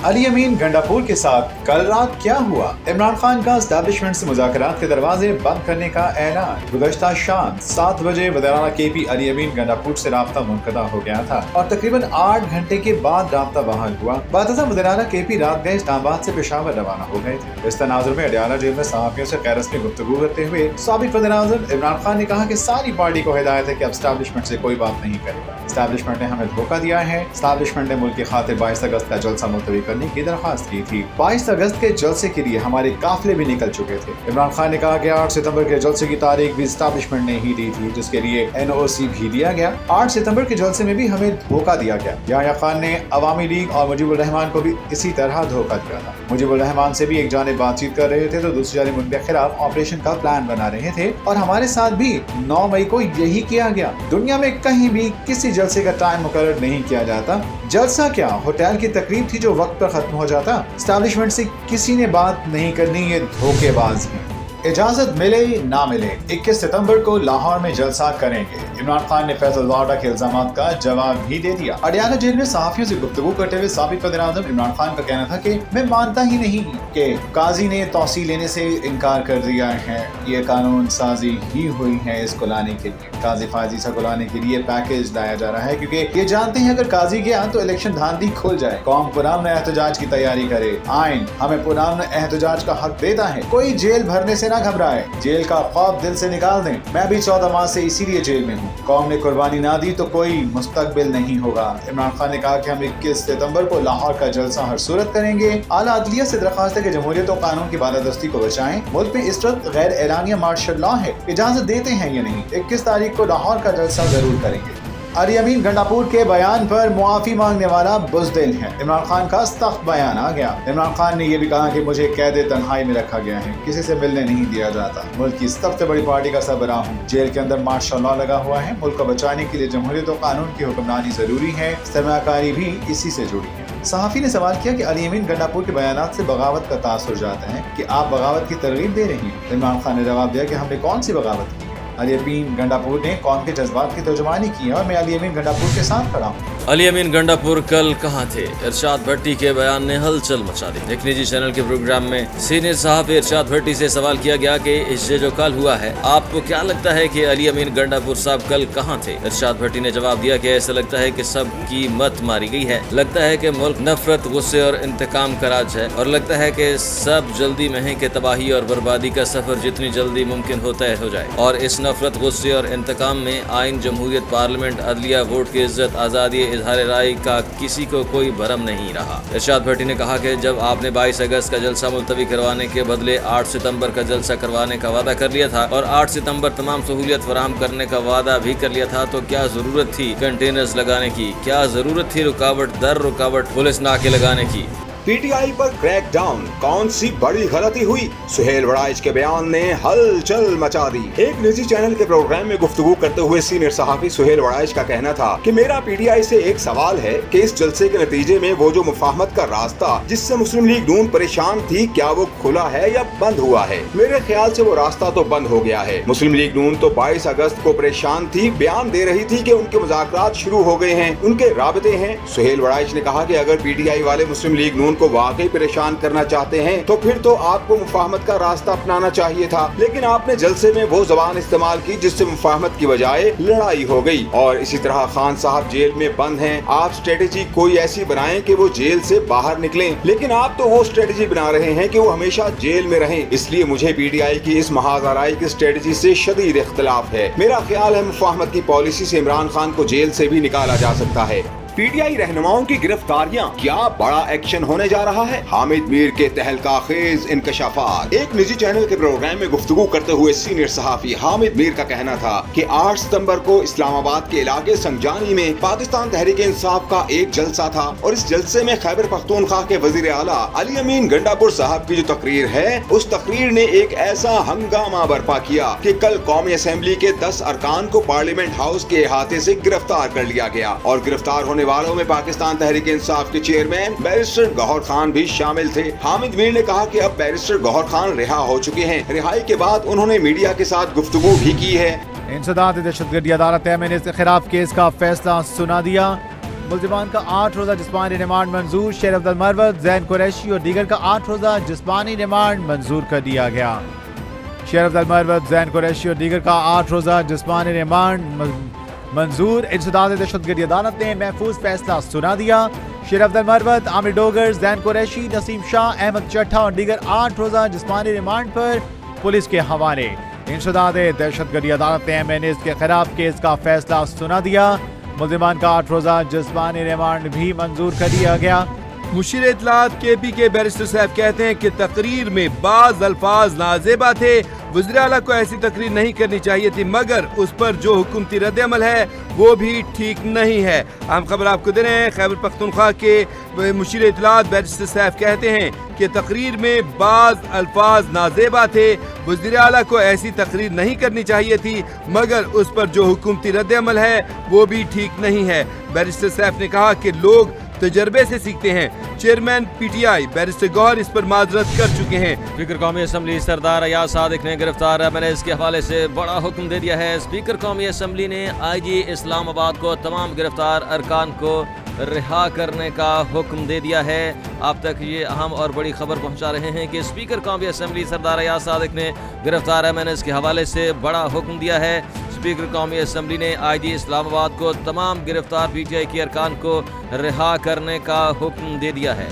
अली अमीन गंडापुर के साथ कल रात क्या हुआ? इमरान खान का एस्टैब्लिशमेंट से मुज़ाकरात के दरवाजे बंद करने का ऐलान। गुज़श्ता शाम 7 बजे वज़ीर-ए-आला केपी अली अमीन गंडापुर से राब्ता मुनक़ता हो गया था और तकरीबन 8 घंटे के बाद राब्ता बहाल हुआ। बादशाह वज़ीर-ए-आला केपी रात गए इस्लामाबाद से पेशावर रवाना हो गए थे। इस तनाज़ुर में अडियाला जेल में सहाफ़ियों से गैर रस्मी गुफ्तगू करते हुए साबिक़ वज़ीर-ए-आज़म इमरान खान ने कहा कि सारी पार्टी को हिदायत है कि अब एस्टैब्लिशमेंट से कोई बात नहीं करेगा। एस्टैब्लिशमेंट ने हमें धोखा दिया है। एस्टैब्लिशमेंट ने मुल्क की खातिर 22 अगस्त का जलसा मुलतवी करने की दरख्वास्त की थी। 22 अगस्त के जलसे के लिए हमारे काफिले भी निकल चुके थे। इमरान खान ने कहा कि 8 सितंबर के जलसे की तारीख भी एस्टैब्लिशमेंट ने ही दी थी, जिसके लिए NOC भी दिया गया। 8 सितंबर के जलसे में भी हमें धोखा दिया गया। याह्या खान ने अवामी लीग और मुजीबुर रहमान को भी इसी तरह धोखा दिया था। मुजीबुर रहमान से भी एक जानिब बातचीत कर रहे थे तो दूसरी जानिब उनके खिलाफ ऑपरेशन का प्लान बना रहे थे और हमारे साथ भी 9 मई को यही किया गया। दुनिया में कहीं भी किसी जलसे का टाइम मुकर्रर नहीं किया जाता। जलसा क्या, होटल की तकरीब थी जो वक्त पर खत्म हो जाता। एस्टैब्लिशमेंट से किसी ने बात नहीं करनी, ये धोखेबाज हैं। इजाजत मिले ना मिले 21 सितंबर को लाहौर में जलसा करेंगे। इमरान खान ने फैसल वाडा के इल्जामात का जवाब भी दे दिया। अडियाला जेल में सहाफियों से गुफ्तगू करते हुए साबिक़ वज़ीर-ए-आज़म इमरान खान का कहना था कि मैं मानता ही नहीं कि काजी ने तौसी लेने से इनकार कर दिया है। ये कानून साजी ही हुई है इसको लाने के लिए। काजी फाजीसा को लाने के लिए पैकेज लाया जा रहा है क्योंकि ये जानते हैं अगर काजी गया तो इलेक्शन धांधली खुल जाए। कौम पुरअमन एहतजाज की तैयारी करे। आइन हमें पुरअमन एहतजाज का हक देता है। कोई जेल भरने से घबराए, जेल का खौफ दिल से निकाल दें। मैं भी 14 माह से इसीलिए जेल में हूँ। कौम ने कुर्बानी ना दी तो कोई मुस्तकबिल नहीं होगा। इमरान खान ने कहा कि हम 21 सितंबर को लाहौर का जलसा हर सूरत करेंगे। आला अदलिया से दरख्वास्त है कि जमहूरियत और कानून की बालादस्ती को बचाएं। मुल्क में इस वक्त गैर एलानिया मार्शल लॉ है, इजाजत देते हैं या नहीं। 21 तारीख को लाहौर का जलसा जरूर करेंगे। अली अमीन गंडापुर के बयान पर मुआफी मांगने वाला बुज़दिल है। इमरान खान का सख्त बयान आ गया। इमरान खान ने यह भी कहा कि मुझे कैद तन्हाई में रखा गया है, किसी से मिलने नहीं दिया जाता। मुल्क की सबसे बड़ी पार्टी का सरबराह हूँ। जेल के अंदर मार्शल लॉ लगा हुआ है। मुल्क को बचाने के लिए जमहूरियत और कानून की हुक्मरानी जरूरी है। सरमाकारी भी इसी से जुड़ी है। सहाफ़ी ने सवाल किया कि अली अमीन गंडापुर के बयानात से बगावत का तासुर जाता है कि आप बगावत की तरगीब दे रही हैं। इमरान खान ने जवाब दिया कि हमने कौन सी बगावत की। अली अमीन गंडापुर ने कौम के जज्बात की तर्जुमानी की है और मैं अली अमीन गंडापुर के साथ खड़ा हूँ। अली अमीन गंडापुर कल कहाँ थे? इरशाद भट्टी के बयान ने हलचल मचा दी। एक निजी चैनल के प्रोग्राम में सीनियर साहब इरशाद भट्टी से सवाल किया गया कि इससे जो कल हुआ है, आपको क्या लगता है कि अली अमीन गंडापुर साहब कल कहाँ थे? इरशाद भट्टी ने जवाब दिया कि ऐसा लगता है कि सबकी मत मारी गई है। लगता है कि मुल्क नफरत, गुस्से और इंतकाम का राज है और लगता है कि सब जल्दी में है कि तबाही और बर्बादी का सफर जितनी जल्दी मुमकिन हो तय हो जाए। और इस नफरत, गुस्से और इंतकाम में आइन, जमहूरियत, पार्लियामेंट, अदलिया, वोट की इज्जत, आज़ादी, इजहार राय का किसी को कोई भरम नहीं रहा। इरशाद भट्टी ने कहा कि जब आपने 22 अगस्त का जलसा मुलतवी करवाने के बदले 8 सितंबर का जलसा करवाने का वादा कर लिया था और 8 सितंबर तमाम सहूलियत फराहम करने का वादा भी कर लिया था, तो क्या जरूरत थी कंटेनर्स लगाने की? क्या जरूरत थी रुकावट दर रुकावट पुलिस नाके लगाने की? PTI पर क्रैक डाउन, कौन सी बड़ी गलती हुई? सुहेल वड़ाइच के बयान ने हलचल मचा दी। एक निजी चैनल के प्रोग्राम में गुफ्तगू करते हुए सीनियर सहाफी सुहेल वड़ाइच का कहना था कि मेरा PTI से एक सवाल है कि इस जलसे के नतीजे में वो जो मुफाहमत का रास्ता जिससे मुस्लिम लीग नून परेशान थी, क्या वो खुला है या बंद हुआ है? मेरे ख्याल से वो रास्ता तो बंद हो गया है। मुस्लिम लीग नून तो 22 अगस्त को परेशान थी, बयान दे रही थी कि उनके मुज़ाकरात शुरू हो गए हैं, उनके राबते हैं। सुहेल वड़ाइच ने कहा कि अगर PTI वाले मुस्लिम लीग नून को वाकई परेशान करना चाहते हैं तो फिर तो आपको मुफाहमत का रास्ता अपनाना चाहिए था, लेकिन आपने जलसे में वो ज़बान इस्तेमाल की जिससे मुफाहमत की बजाय लड़ाई हो गई। और इसी तरह खान साहब जेल में बंद हैं। आप स्ट्रेटेजी कोई ऐसी बनाएं कि वो जेल से बाहर निकलें, लेकिन आप तो वो स्ट्रेटेजी बना रहे हैं कि वो हमेशा जेल में रहें। इसलिए मुझे PTI की इस महाजराई की स्ट्रेटेजी से शदीद इख्तिलाफ है। मेरा ख्याल है मुफाहमत की पॉलिसी से इमरान खान को जेल से भी निकाला जा सकता है। PTI रहनुमाओं की गिरफ्तारियां, क्या बड़ा एक्शन होने जा रहा है? हामिद मीर के तहलका खेज इंकशाफात। एक निजी चैनल के प्रोग्राम में गुफ्तगू करते हुए सीनियर सहाफी हामिद मीर का कहना था कि 8 सितंबर को इस्लामाबाद के इलाके संजानी में पाकिस्तान तहरीक इंसाफ का एक जलसा था और इस जलसे में खैबर पख्तूनख्वा के वजीर आला अली अमीन गंडापुर साहब की जो तकरीर है, उस तकरीर ने एक ऐसा हंगामा बर्पा किया कि कल कौमी असेंबली के 10 अरकान को पार्लियामेंट हाउस के अहाते से गिरफ्तार कर लिया गया और गिरफ्तार होने वालों में पाकिस्तान तहरीक इंसाफ के चेयरमैन बैरिस्टर गौहर खान भी शामिल थे। हामिद मीर ने कहा कि अब बैरिस्टर गौहर खान रिहा हो चुके हैं। रिहाई के बाद उन्होंने मीडिया के साथ गुफ्तगू भी की है। इंसदाद दहशतगर्दी अदालत ने इसके खिलाफ केस का फैसला सुना दिया। मुल्जिमान का 8 रोजा जिस्मानी रिमांड मंजूर। शेर अब्दुल मरवत, जैन कुरैशी और दीगर का 8 रोजा जिस्मानी रिमांड मंजूर कर दिया गया। शेर अब्दुल मरवत, जैन कुरैशी और दीगर का 8 रोजा जिस्मानी रिमांड मंजूर। इंसदाद दहशतगर्दी अदालत ने महफूज फैसला सुना दिया। शेर अब्दुल मरवत, आमिर डोगर, जैन कुरैशी, नसीम शाह, अहमद चट्ठा और दीगर 8 रोजा जिस्मानी रिमांड पर पुलिस के हवाले। इंसदाद दहशतगर्दी अदालत ने MNAs के खिलाफ केस का फैसला सुना दिया। मुल्जिमान का 8 रोजा जिस्मानी रिमांड भी मंजूर कर दिया गया। मुशीर इत्तलात KP के बैरिस्टर साहब कहते हैं कि तकरीर में बाज अल्फाज नाजेबा थे, वज़ीर आला को ऐसी तकरीर नहीं करनी चाहिए थी, मगर उस पर जो हुकूमती रद्द अमल है वो भी ठीक नहीं है। अहम खबर आपको दे रहे हैं, खैबर पख्तूनख्वा के मुशीर इत्तलात बैरिस्टर साहब कहते हैं कि तकरीर में बाज अल्फाज नाजेबा थे, वज़ीर आला को ऐसी तकरीर नहीं करनी चाहिए थी, मगर उस पर जो हुकूमती रद्द अमल है वो भी ठीक नहीं है। बैरिस्टर साहब ने कहा कि लोग तजर्बे से सीखते हैं। चेयरमैन PTI बैरिस्टर गौहर इस पर माजरत कर चुके हैं। स्पीकर कौमी असम्बली सरदार अयाज सादिक ने गिरफ्तार MNAs के हवाले से बड़ा हुक्म दे दिया है। स्पीकर कौमी असम्बली ने IG इस्लामाबाद को तमाम गिरफ्तार अरकान को रिहा करने का हुक्म दे दिया है। आप तक ये अहम और बड़ी खबर पहुंचा रहे हैं कि स्पीकर कौमी असम्बली सरदार अयाज सादिक ने गिरफ्तार MNAs के हवाले से बड़ा हुक्म दिया है। स्पीकर कौमी असम्बली ने IG इस्लामाबाद को तमाम गिरफ्तार PTI के अरकान को रिहा करने का हुक्म दे दिया है।